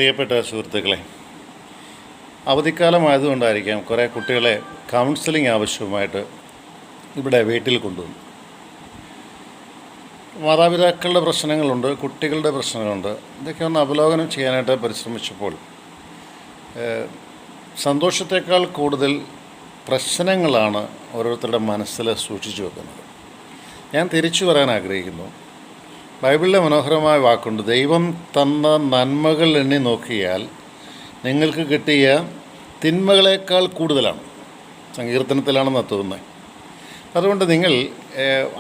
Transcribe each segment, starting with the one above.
പ്രിയപ്പെട്ട സുഹൃത്തുക്കളെ, അവധിക്കാലമായതുകൊണ്ടായിരിക്കാം കുറേ കുട്ടികളെ കൗൺസിലിംഗ് ആവശ്യമായിട്ട് ഇവിടെ വീട്ടിൽ കൊണ്ടുവന്നു. മാതാപിതാക്കളുടെ പ്രശ്നങ്ങളുണ്ട്, കുട്ടികളുടെ പ്രശ്നങ്ങളുണ്ട്. ഇതൊക്കെ ഒന്ന് അവലോകനം ചെയ്യാനായിട്ട് പരിശ്രമിച്ചപ്പോൾ സന്തോഷത്തേക്കാൾ കൂടുതൽ പ്രശ്നങ്ങളാണ് ഓരോരുത്തരുടെ മനസ്സിൽ സൂക്ഷിച്ചു വെക്കുന്നത്. ഞാൻ തിരിച്ചു പറയാൻ ആഗ്രഹിക്കുന്നു. ബൈബിളിലെ മനോഹരമായ വാക്കുണ്ട്, ദൈവം തന്ന നന്മകൾ എണ്ണി നോക്കിയാൽ നിങ്ങൾക്ക് കിട്ടിയ തിന്മകളേക്കാൾ കൂടുതലാണ്. സങ്കീർത്തനത്തിലാണെന്ന് തോന്നുന്നത്. അതുകൊണ്ട് നിങ്ങൾ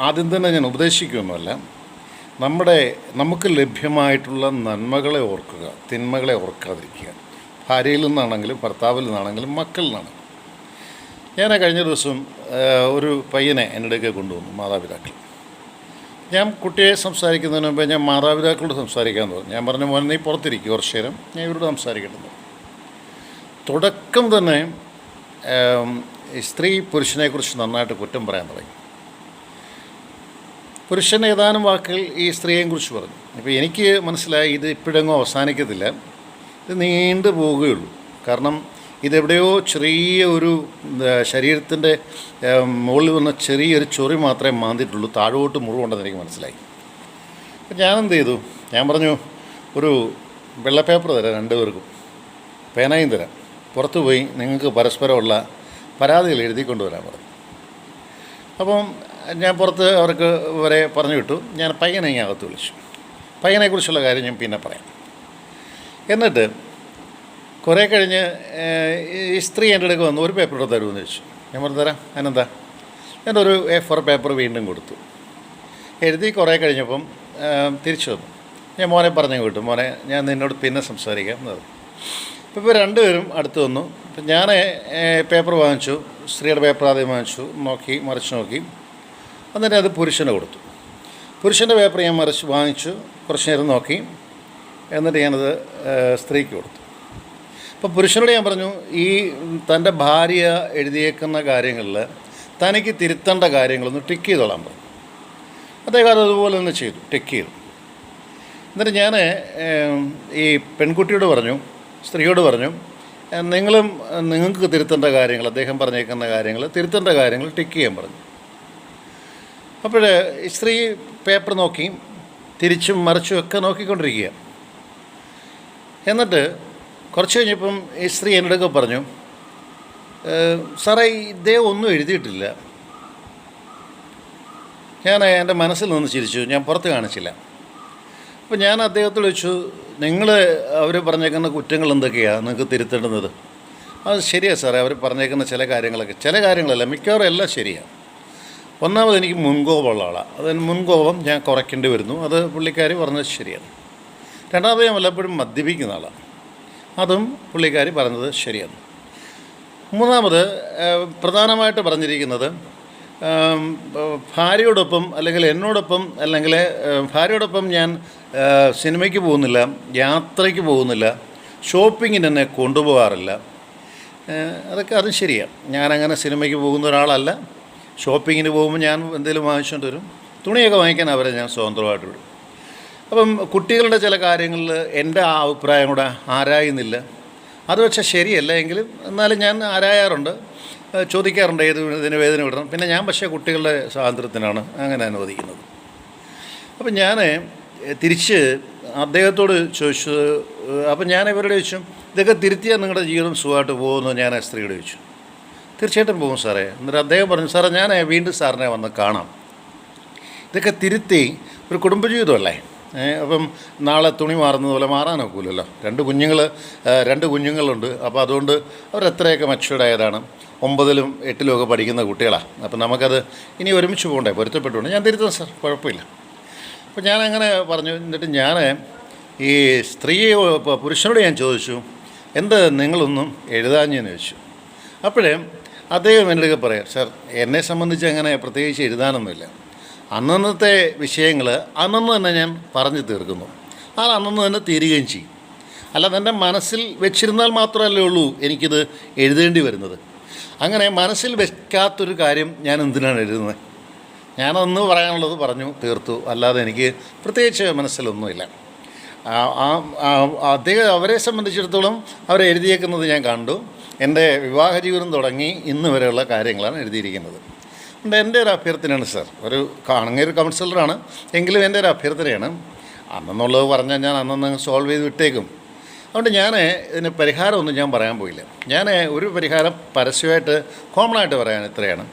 ആദ്യം തന്നെ ഞാൻ ഉപദേശിക്കുകയൊന്നുമല്ല, നമുക്ക് ലഭ്യമായിട്ടുള്ള നന്മകളെ ഓർക്കുക, തിന്മകളെ ഓർക്കാതിരിക്കുക. ഭാര്യയിൽ നിന്നാണെങ്കിലും ഭർത്താവിൽ നിന്നാണെങ്കിലും മക്കളിൽ നിന്നാണെങ്കിലും. ഞാൻ കഴിഞ്ഞ ദിവസം ഒരു പയ്യനെ എൻ്റെ അടുക്കൽ കൊണ്ടുവന്നു, മാതാപിതാക്കൾ. ഞാൻ കുട്ടിയെ സംസാരിക്കുന്നതിന് മുമ്പേ ഞാൻ മാതാപിതാക്കളോട് സംസാരിക്കാൻ തോന്നി. ഞാൻ പറഞ്ഞു, മോനെ നീ പുറത്തിരിക്കും, കുറച്ച് നേരം ഞാൻ ഇവരോട് സംസാരിക്കേണ്ടത്. തുടക്കം തന്നെ സ്ത്രീ പുരുഷനെക്കുറിച്ച് നന്നായിട്ട് കുറ്റം പറയാൻ തുടങ്ങി. പുരുഷൻ ഏതാനും വാക്കുകൾ ഈ സ്ത്രീയെയും കുറിച്ച് പറഞ്ഞു. ഇപ്പോൾ എനിക്ക് മനസ്സിലായി ഇത് ഇപ്പോഴെങ്ങും അവസാനിക്കത്തില്ല, ഇത് നീണ്ടു പോവുകയുള്ളൂ. കാരണം ഇതെവിടെയോ ചെറിയ ഒരു ശരീരത്തിൻ്റെ മുകളിൽ വന്ന ചെറിയൊരു ചൊറി മാത്രമേ മാന്തിയിട്ടുള്ളൂ, താഴോട്ട് മുറിവുണ്ടെന്ന് എനിക്ക് മനസ്സിലായി. അപ്പം ഞാനെന്ത് ചെയ്തു, ഞാൻ പറഞ്ഞു, ഒരു വെള്ള പേപ്പർ തരാം, രണ്ടുപേർക്കും പേനയും തരാം, പുറത്തു പോയി നിങ്ങൾക്ക് പരസ്പരമുള്ള പരാതികൾ എഴുതിക്കൊണ്ടുവരാൻ പറഞ്ഞു. അപ്പം ഞാൻ പുറത്ത് അവർക്ക് വരെ പറഞ്ഞു വിട്ടു. ഞാൻ പയ്യനെ ഇങ്ങനെ അകത്ത് വിളിച്ചു. പയ്യനെക്കുറിച്ചുള്ള കാര്യം ഞാൻ പിന്നെ പറയാം. എന്നിട്ട് കുറേ കഴിഞ്ഞ് ഈ സ്ത്രീ എൻ്റെ അടുക്ക് വന്നു, ഒരു പേപ്പർ ഇവിടെ തരുമെന്ന് ചോദിച്ചു. ഞാൻ പറഞ്ഞു തരാം, അതിനെന്താ. എൻ്റെ ഒരു A4 പേപ്പർ വീണ്ടും കൊടുത്തു. എഴുതി കുറേ കഴിഞ്ഞപ്പം തിരിച്ചു വന്നു. ഞാൻ മോനെ പറഞ്ഞു വിട്ടു, മോനെ ഞാൻ നിന്നോട് പിന്നെ സംസാരിക്കാം എന്ന് പറഞ്ഞു. ഇപ്പോൾ രണ്ടുപേരും അടുത്ത് വന്നു. ഇപ്പം ഞാൻ പേപ്പർ വാങ്ങിച്ചു, സ്ത്രീയുടെ പേപ്പർ ആദ്യം വാങ്ങിച്ചു, നോക്കി മറിച്ച് നോക്കി. എന്നിട്ട് അത് പുരുഷന് കൊടുത്തു. പുരുഷൻ്റെ പേപ്പർ ഞാൻ വാങ്ങിച്ചു, കുറച്ച് നേരം നോക്കി, എന്നിട്ട് ഞാനത് സ്ത്രീക്ക് കൊടുത്തു. അപ്പോൾ പുരുഷനോട് ഞാൻ പറഞ്ഞു, ഈ തൻ്റെ ഭാര്യ എഴുതിയേക്കുന്ന കാര്യങ്ങളിൽ തനിക്ക് തിരുത്തേണ്ട കാര്യങ്ങളൊന്ന് ടിക്ക് ചെയ്തോളാൻ പറഞ്ഞു. അദ്ദേഹം അതുപോലെ ഒന്ന് ചെയ്തു, ടിക്ക് ചെയ്തു. എന്നിട്ട് ഞാൻ ഈ പെൺകുട്ടിയോട് പറഞ്ഞു, സ്ത്രീയോട് പറഞ്ഞു, നിങ്ങൾക്ക് തിരുത്തേണ്ട കാര്യങ്ങൾ, അദ്ദേഹം പറഞ്ഞേക്കുന്ന കാര്യങ്ങൾ, തിരുത്തേണ്ട കാര്യങ്ങൾ ടിക്ക് ചെയ്യാൻ പറഞ്ഞു. അപ്പോൾ സ്ത്രീ പേപ്പർ നോക്കി തിരിച്ചും മറിച്ചും ഒക്കെ നോക്കിക്കൊണ്ടിരിക്കുക. എന്നിട്ട് കുറച്ച് കഴിഞ്ഞപ്പം ഈ സ്ത്രീ എൻ്റെ അടുക്ക പറഞ്ഞു, സാറേ ഇദ്ദേഹം ഒന്നും എഴുതിയിട്ടില്ല. ഞാൻ എൻ്റെ മനസ്സിൽ നിന്ന് ചിരിച്ചു, ഞാൻ പുറത്ത് കാണിച്ചില്ല. അപ്പോൾ ഞാൻ അദ്ദേഹത്തോട് ചോദിച്ചു, അവർ പറഞ്ഞേക്കുന്ന കുറ്റങ്ങൾ എന്തൊക്കെയാണ് നിങ്ങൾക്ക് തിരുത്തേണ്ടുന്നത്? അത് ശരിയാണ് സാറേ, അവർ പറഞ്ഞേക്കുന്ന ചില കാര്യങ്ങളല്ല, മിക്കവാറും എല്ലാം ശരിയാണ്. ഒന്നാമത് എനിക്ക് മുൻകോപമുള്ള ആളാണ്, അതിന് മുൻകോപം ഞാൻ കുറയ്ക്കേണ്ടി വരുന്നു, അത് പുള്ളിക്കാരി പറഞ്ഞത് ശരിയാണ്. രണ്ടാമത് ഞാൻ വല്ലപ്പോഴും മദ്യപിക്കുന്ന ആളാണ്, അതും പുള്ളിക്കാരി പറഞ്ഞത് ശരിയാണ്. മൂന്നാമത് പ്രധാനമായിട്ട് പറഞ്ഞിരിക്കുന്നത് ഭാര്യയോടൊപ്പം അല്ലെങ്കിൽ എന്നോടൊപ്പം അല്ലെങ്കിൽ ഭാര്യയോടൊപ്പം ഞാൻ സിനിമയ്ക്ക് പോകുന്നില്ല, യാത്രയ്ക്ക് പോകുന്നില്ല, ഷോപ്പിങ്ങിന് എന്നെ കൊണ്ടുപോകാറില്ല. അതും ശരിയാണ്. ഞാനങ്ങനെ സിനിമയ്ക്ക് പോകുന്ന ഒരാളല്ല. ഷോപ്പിങ്ങിന് പോകുമ്പോൾ ഞാൻ എന്തെങ്കിലും വാങ്ങിച്ചുകൊണ്ട് വരും, തുണിയൊക്കെ വാങ്ങിക്കാൻ അവരെ ഞാൻ സ്വതന്ത്രമായിട്ട് വിടും. അപ്പം കുട്ടികളുടെ ചില കാര്യങ്ങളിൽ എൻ്റെ ആ അഭിപ്രായം കൂടെ ആരായുന്നില്ല. അത് വെച്ചാൽ ശരിയല്ല എങ്കിലും എന്നാലും ഞാൻ ആരായാറുണ്ട്, ചോദിക്കാറുണ്ട് ഇതിന് വേദന വിടണം. പിന്നെ ഞാൻ പക്ഷേ കുട്ടികളുടെ സ്വാതന്ത്ര്യത്തിനാണ് അങ്ങനെ അനുവദിക്കുന്നത്. അപ്പം ഞാൻ തിരിച്ച് അദ്ദേഹത്തോട് ചോദിച്ചു. അപ്പം ഞാൻ ഇവരോട് ചോദിച്ചു, ഇതൊക്കെ തിരുത്തിയാൽ നിങ്ങളുടെ ജീവിതം സുഖമായിട്ട് പോകുമെന്ന് ഞാൻ ആ സ്ത്രീയോട് ചോദിച്ചു. തീർച്ചയായിട്ടും പോകും സാറേ. എന്നിട്ട് അദ്ദേഹം പറഞ്ഞു, സാറേ ഞാൻ വീണ്ടും സാറിനെ വന്ന് കാണാം. ഇതൊക്കെ തിരുത്തി ഒരു കുടുംബജീവിതമല്ലേ, അപ്പം നാളെ തുണി മാറുന്നത് പോലെ മാറാൻ ഒക്കില്ലല്ലോ. രണ്ട് കുഞ്ഞുങ്ങളുണ്ട്. അപ്പോൾ അതുകൊണ്ട് അവരെത്രയൊക്കെ മച്ചുവേർഡായതാണ്, 9ലും 8ലും ഒക്കെ പഠിക്കുന്ന കുട്ടികളാണ്. അപ്പം നമുക്കത് ഇനി ഒരുമിച്ച് പോകണ്ടേ, പൊരുത്തപ്പെട്ടുകൊണ്ട് ഞാൻ തിരുത്താം സാർ, കുഴപ്പമില്ല. അപ്പോൾ ഞാനങ്ങനെ പറഞ്ഞു. എന്നിട്ട് ഞാൻ ഈ പുരുഷനോട് ഞാൻ ചോദിച്ചു, നിങ്ങളൊന്നും എഴുതാഞ്ഞെന്ന് ചോദിച്ചു. അപ്പോഴേ അദ്ദേഹം എൻ്റെ പറയാം, സാർ എന്നെ സംബന്ധിച്ച് അങ്ങനെ പ്രത്യേകിച്ച് എഴുതാനൊന്നുമില്ല. അന്നന്നത്തെ വിഷയങ്ങൾ അന്നന്ന് തന്നെ ഞാൻ പറഞ്ഞു തീർക്കുന്നു, അത് അന്നന്ന് തന്നെ തീരുകയും ചെയ്യും. അല്ലാതെ എൻ്റെ മനസ്സിൽ വെച്ചിരുന്നാൽ മാത്രമല്ലേ ഉള്ളൂ എനിക്കിത് എഴുതേണ്ടി വരുന്നത്. അങ്ങനെ മനസ്സിൽ വെക്കാത്തൊരു കാര്യം ഞാൻ എന്തിനാണ് എഴുതുന്നത്? ഞാനൊന്ന് പറയാനുള്ളത് പറഞ്ഞു തീർത്തു, അല്ലാതെ എനിക്ക് പ്രത്യേകിച്ച് മനസ്സിലൊന്നുമില്ല. അദ്ദേഹം അവരെ സംബന്ധിച്ചിടത്തോളം അവരെഴുതിയേക്കുന്നത് ഞാൻ കണ്ടു. എൻ്റെ വിവാഹ ജീവിതം തുടങ്ങി ഇന്ന് വരെയുള്ള കാര്യങ്ങളാണ് എഴുതിയിരിക്കുന്നത്. അതുകൊണ്ട് എൻ്റെ ഒരു അഭ്യർത്ഥനയാണ് സാർ, അങ്ങനൊരു കൗൺസിലറാണ് എങ്കിലും എൻ്റെ ഒരു അഭ്യർത്ഥനയാണ്. അന്നെന്നുള്ളത് പറഞ്ഞാൽ ഞാൻ അന്നൊന്ന് സോൾവ് ചെയ്ത് വിട്ടേക്കും. അതുകൊണ്ട് ഞാൻ ഇതിന് പരിഹാരമൊന്നും ഞാൻ പറയാൻ പോയില്ല. ഞാൻ ഒരു പരിഹാരം പരസ്യമായിട്ട് കോമണായിട്ട് പറയാൻ ഇത്രയാണ്.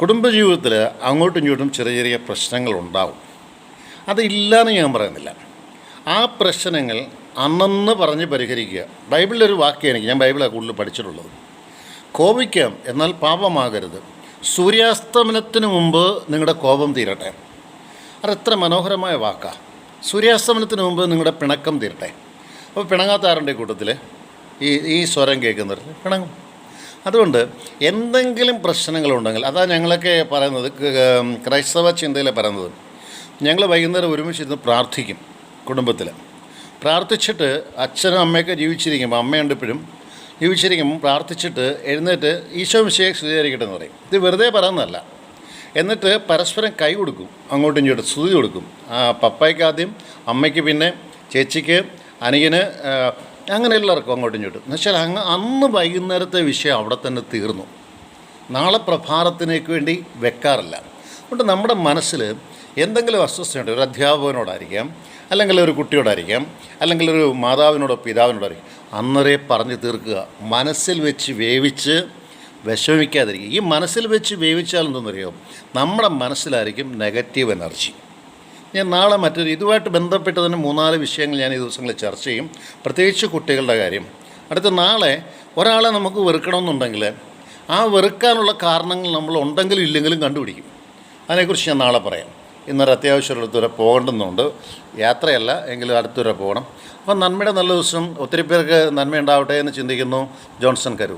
കുടുംബജീവിതത്തിൽ അങ്ങോട്ടും ഇങ്ങോട്ടും ചെറിയ ചെറിയ പ്രശ്നങ്ങളുണ്ടാവും. അതില്ലാന്ന് ഞാൻ പറയുന്നില്ല. ആ പ്രശ്നങ്ങൾ അന്നന്ന് പറഞ്ഞ് പരിഹരിക്കുക. ബൈബിളിലൊരു വാക്യം ഞാൻ ബൈബിളാണ് കൂടുതൽ പഠിച്ചിട്ടുള്ളത്. കോപിക്കാം എന്നാൽ പാപമാകരുത്, സൂര്യാസ്തമനത്തിന് മുമ്പ് നിങ്ങളുടെ കോപം തീരട്ടെ. അതെത്ര മനോഹരമായ വാക്കാണ്. സൂര്യാസ്തമനത്തിന് മുമ്പ് നിങ്ങളുടെ പിണക്കം തീരട്ടെ. അപ്പോൾ പിണങ്ങാത്ത ആരുടെ കൂട്ടത്തിൽ ഈ സ്വരം കേൾക്കുന്നവർ പിണങ്ങും. അതുകൊണ്ട് എന്തെങ്കിലും പ്രശ്നങ്ങളുണ്ടെങ്കിൽ അതാ ഞങ്ങളൊക്കെ പറയുന്നത്, ക്രൈസ്തവ ചിന്തയിലെ പറയുന്നത്, ഞങ്ങൾ വൈകുന്നേരം ഒരുമിച്ചിരുന്ന് പ്രാർത്ഥിക്കും. കുടുംബത്തിൽ പ്രാർത്ഥിച്ചിട്ട് അച്ഛനും അമ്മയൊക്കെ ജീവിച്ചിരിക്കുമ്പോൾ, അമ്മയുണ്ട് ഇപ്പോഴും, ജീവിച്ചിരിക്കുമ്പോൾ പ്രാർത്ഥിച്ചിട്ട് എഴുന്നേറ്റ് ഈശോ മിശിഹായെ സ്തുതിയായിരിക്കട്ടെ എന്ന് പറയും. ഇത് വെറുതെ പറയുന്നതല്ല. എന്നിട്ട് പരസ്പരം കൈ കൊടുക്കും, അങ്ങോട്ടും ഇങ്ങോട്ടും സ്തുതി കൊടുക്കും. പപ്പായ്ക്ക് ആദ്യം, അമ്മയ്ക്ക് പിന്നെ, ചേച്ചിക്ക്, അനിയന്, അങ്ങനെ എല്ലാവർക്കും അങ്ങോട്ടും ഇങ്ങോട്ടും. എന്നുവെച്ചാൽ അന്ന് വൈകുന്നേരത്തെ വിഷയം അവിടെ തന്നെ തീർന്നു. നാളെ പ്രഭാതത്തിനേക്ക് വേണ്ടി വെക്കാറില്ല. അതുകൊണ്ട് നമ്മുടെ മനസ്സിൽ എന്തെങ്കിലും അസ്വസ്ഥയുണ്ട്, ഒരു അധ്യാപകനോടായിരിക്കാം, അല്ലെങ്കിൽ ഒരു കുട്ടിയോടായിരിക്കാം, അല്ലെങ്കിൽ ഒരു മാതാവിനോടോ പിതാവിനോടായിരിക്കും, അന്നേരെ പറഞ്ഞു തീർക്കുക. മനസ്സിൽ വെച്ച് വേവിച്ച് വിഷമിക്കാതിരിക്കുക. ഈ മനസ്സിൽ വെച്ച് വേവിച്ചാൽ എന്തെന്നറിയോ, നമ്മുടെ മനസ്സിലായിരിക്കും നെഗറ്റീവ് എനർജി. ഞാൻ നാളെ ഇതുമായിട്ട് ബന്ധപ്പെട്ട് തന്നെ 3-4 വിഷയങ്ങൾ ഞാൻ ഈ ദിവസങ്ങളിൽ ചർച്ച ചെയ്യും, പ്രത്യേകിച്ച് കുട്ടികളുടെ കാര്യം. അടുത്ത നാളെ ഒരാളെ നമുക്ക് വെറുക്കണമെന്നുണ്ടെങ്കിൽ ആ വെറുക്കാനുള്ള കാരണങ്ങൾ നമ്മൾ ഉണ്ടെങ്കിലും ഇല്ലെങ്കിലും കണ്ടുപിടിക്കും. അതിനെക്കുറിച്ച് ഞാൻ നാളെ പറയാം. ഇന്നൊരു അത്യാവശ്യം അടുത്തുവരെ പോകേണ്ടുന്നുണ്ട്, യാത്രയല്ല എങ്കിലും അടുത്തുവരെ പോകണം. അപ്പം നന്മയുടെ നല്ല ദിവസം, ഒത്തിരി പേർക്ക് നന്മയുണ്ടാവട്ടെ എന്ന് ചിന്തിക്കുന്നു. ജോൺസൺ കരൂർ.